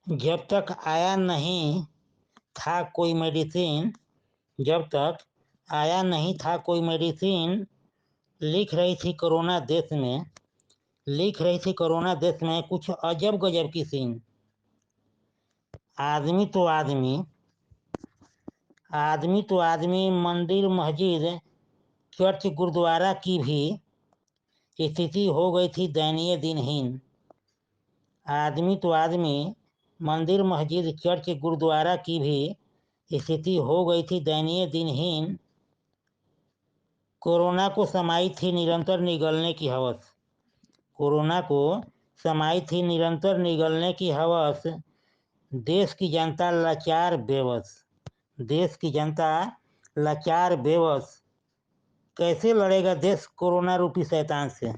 जब तक आया नहीं था कोई मेडिसिन, जब तक आया नहीं था कोई मेडिसिन, लिख रही थी कोरोना देश में, लिख रही थी कोरोना देश में कुछ अजब गजब की सीन। आदमी तो आदमी, आदमी तो आदमी, मंदिर मस्जिद चर्च गुरुद्वारा की भी स्थिति हो गई थी दयनीय दिनहीन। आदमी तो आदमी, मंदिर मस्जिद चर्च गुरुद्वारा की भी स्थिति हो गई थी दयनीय दिनहीन। कोरोना को समाई थी निरंतर निगलने की हवस, कोरोना को समाई थी निरंतर निगलने की हवस। देश की जनता लाचार बेबस, देश की जनता लाचार बेबस। कैसे लड़ेगा देश कोरोना रूपी शैतान से,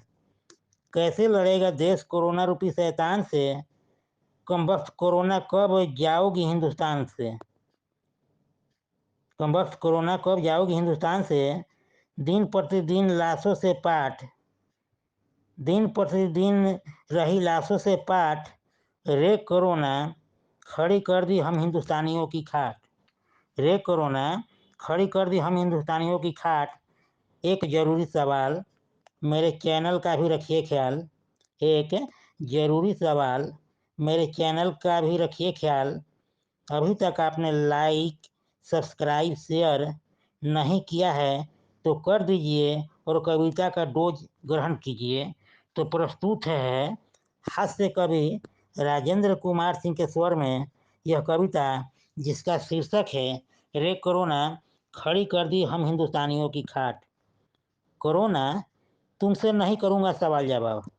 कैसे लड़ेगा देश कोरोना रूपी शैतान से। कमबख्त कोरोना कब जाओगी हिंदुस्तान से, कमबख्त कोरोना कब जाओगी हिंदुस्तान से। दिन प्रतिदिन लाशों से पाठ, दिन प्रतिदिन रही लाशों से पाठ। रे कोरोना खड़ी कर दी हम हिंदुस्तानियों की खाट, रे कोरोना खड़ी कर दी हम हिंदुस्तानियों की खाट। एक ज़रूरी सवाल मेरे चैनल का भी रखिए ख्याल, एक ज़रूरी सवाल मेरे चैनल का भी रखिए ख्याल। अभी तक आपने लाइक सब्सक्राइब शेयर नहीं किया है तो कर दीजिए और कविता का डोज ग्रहण कीजिए। तो प्रस्तुत है हास्य कवि राजेंद्र कुमार सिंह के स्वर में यह कविता, जिसका शीर्षक है रे कोरोना खड़ी कर दी हम हिंदुस्तानियों की खाट। कोरोना तुमसे नहीं करूँगा सवाल जवाब,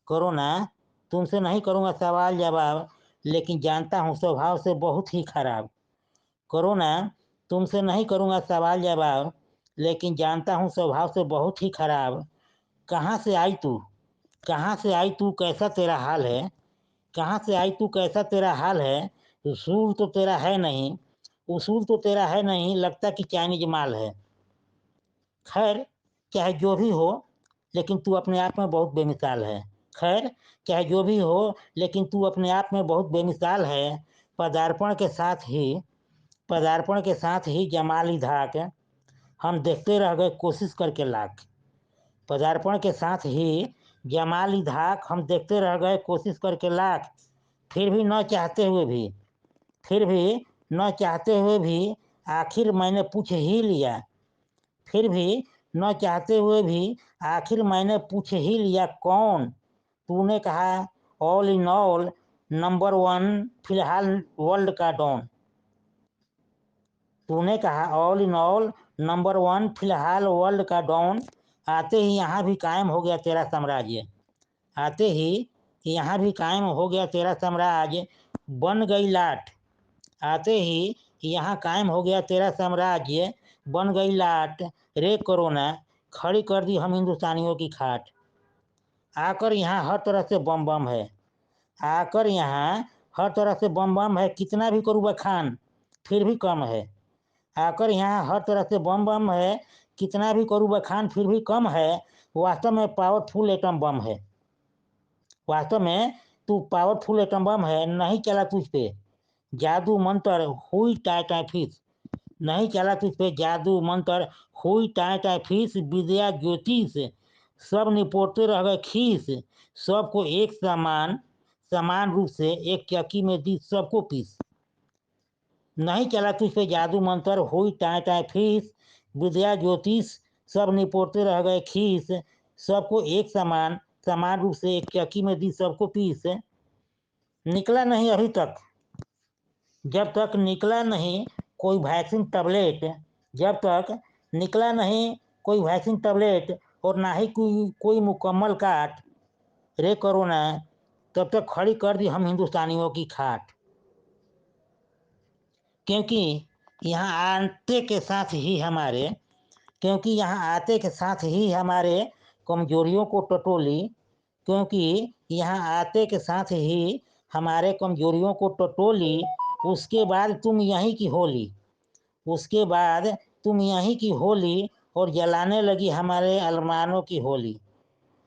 कोरोना तुमसे नहीं करूँगा सवाल जवाब, लेकिन जानता हूँ स्वभाव से बहुत ही खराब। कोरोना तुमसे नहीं करूँगा सवाल जवाब, लेकिन जानता हूँ स्वभाव से बहुत ही खराब। कहाँ से आई तू, कहाँ से आई तू, कैसा तेरा हाल है, कहाँ से आई तू, कैसा तेरा हाल है। उसूल तो तेरा है नहीं, उसूल तो तेरा है नहीं, लगता कि चाइनीज माल है। खैर चाहे जो भी हो, लेकिन तू अपने आप में बहुत बेमिसाल है। खैर चाहे जो भी हो, लेकिन तू अपने आप में बहुत बेमिसाल है। पदार्पण के साथ ही, पदार्पण के साथ ही जमाली धाक हम देखते रह गए कोशिश करके लाख। पदार्पण के साथ ही जमाली धाक हम देखते रह गए कोशिश करके लाख। फिर भी न चाहते हुए भी, फिर भी न चाहते हुए भी आखिर मैंने पूछ ही लिया, फिर भी न चाहते हुए भी आखिर मैंने पूछ ही लिया कौन। तूने कहा all in all number one फिलहाल वर्ल्ड का डॉन, तूने कहा all in all number one फिलहाल वर्ल्ड का डॉन। आते ही यहाँ भी कायम हो गया तेरा साम्राज्य, आते ही यहाँ भी कायम हो गया तेरा साम्राज्य। बन गई लाट, आते ही यहाँ कायम हो गया तेरा साम्राज्य, बन गई लाट। रे कोरोना खड़ी कर दी हम हिंदुस्तानियों की खाट। आकर यहाँ हर तरह से बम बम है, आकर यहाँ हर तरह से बम बम है। कितना भी करूँ बखान फिर भी कम है, आकर यहाँ हर तरह से बम बम है। कितना भी करूँ बखान फिर भी कम है। वास्तव में पावरफुल एटम बम है, वास्तव में तू पावरफुल एटम बम है। नहीं चला तुझ पे जादू मंत्र हुई टाई टाई फीस, नहीं चला तुझ पे जादू मंत्र हुई टाई टाई फीस। विद्या ज्योतिष सब निपोड़ते रह गए खीस, सबको एक समान समान रूप से एक चक्की में दी सबको पीस। नहीं चला तुझ पे जादू मंत्र हुई टाई टाई फीस, विद्या ज्योतिष सब निपोड़ते रह गए खीस, सबको एक समान समान रूप से एक चक्की में दी सबको पीस। निकला नहीं अभी तक, जब तक निकला नहीं कोई वैक्सीन टैबलेट, जब तक निकला नहीं कोई वैक्सीन टैबलेट और ना ही कोई मुकम्मल काट। रे कोरोना तब तक खड़ी कर दी हम हिंदुस्तानियों की खाट। क्योंकि यहाँ आते के साथ ही हमारे, क्योंकि यहाँ आते के साथ ही हमारे कमजोरियों को टटोली, क्योंकि यहाँ आते के साथ ही हमारे कमजोरियों को टटोली। उसके बाद तुम यहीं की होली, उसके बाद तुम यहीं की होली और जलाने लगी हमारे अरमानों की होली,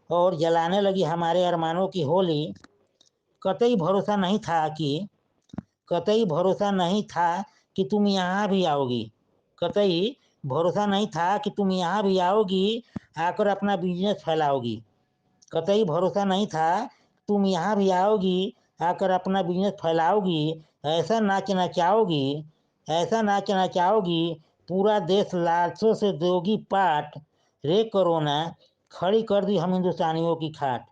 और जलाने लगी हमारे अरमानों की होली। कतई भरोसा नहीं था कि कतई भरोसा नहीं था कि तुम यहाँ भी आओगी, कतई भरोसा नहीं था कि तुम यहाँ भी आओगी, आकर अपना बिजनेस फैलाओगी। कतई भरोसा नहीं था तुम यहाँ भी आओगी, आकर अपना बिजनेस फैलाओगी। ऐसा नाच नचाओगी, ऐसा नाच नचाओगी, पूरा देश लाशों से दोगी पाट। रे कोरोना, खड़ी कर दी हम हिंदुस्तानियों की खाट।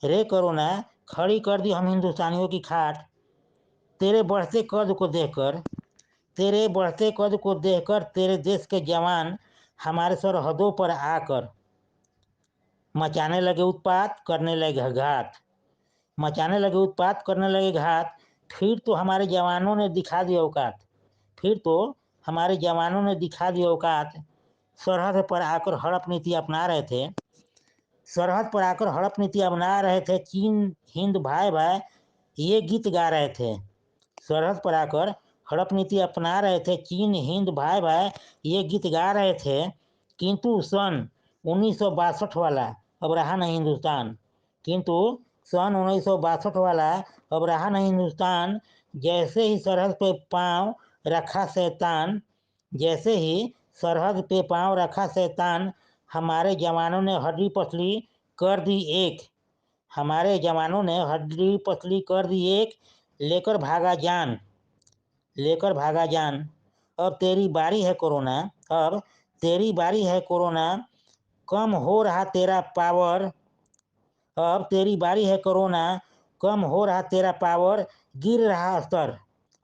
रे कोरोना, खड़ी कर दी हम हिंदुस्तानियों की खाट। तेरे बढ़ते कद को देखकर, तेरे बढ़ते कद को देखकर तेरे देश के जवान हमारे सरहदों पर आकर मचाने लगे उत्पात, करने लगे घात। मचाने लगे उत्पात, करने लगे घात। फिर तो हमारे जवानों ने दिखा दी औकात, फिर तो हमारे जवानों ने दिखा दी औकात। सरहद पर आकर हड़प नीति अपना रहे थे, सरहद पर आकर हड़प नीति अपना रहे थे। चीन हिंद भाई भाई ये गीत गा रहे थे। सरहद पर आकर हड़प नीति अपना रहे थे, चीन हिंद भाई भाई ये गीत गा रहे थे। किंतु सन 1962 वाला अब रहा नहीं हिंदुस्तान, किंतु सन 1962 वाला अब रहा नहीं हिंदुस्तान। जैसे ही सरहद पे पांव रखा शैतान, जैसे ही सरहद पे पांव रखा शैतान, हमारे जवानों ने हड्डी पसली कर दी एक। हमारे जवानों ने हड्डी पसली कर दी एक, लेकर भागा जान, लेकर भागा जान। अब तेरी बारी है कोरोना, अब तेरी बारी है कोरोना, कम हो रहा तेरा पावर। अब तेरी बारी है कोरोना, कम हो रहा तेरा पावर, गिर रहा स्तर।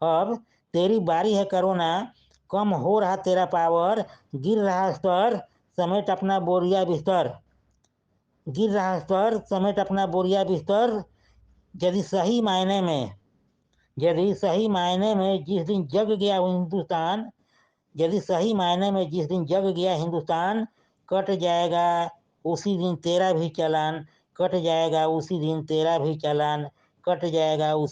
अब तेरी बारी है कोरोना, कम हो रहा तेरा पावर, गिर रहा स्तर, समेट अपना बोरिया बिस्तर। गिर रहा स्तर, समेट अपना बोरिया बिस्तर। यदि सही मायने में, यदि सही मायने में जिस दिन जग गया हिंदुस्तान, यदि सही मायने में जिस दिन जग गया हिंदुस्तान, कट जाएगा उसी दिन तेरा भी चालान, कट जाएगा उसी दिन तेरा भी चालान, कट जाएगा उस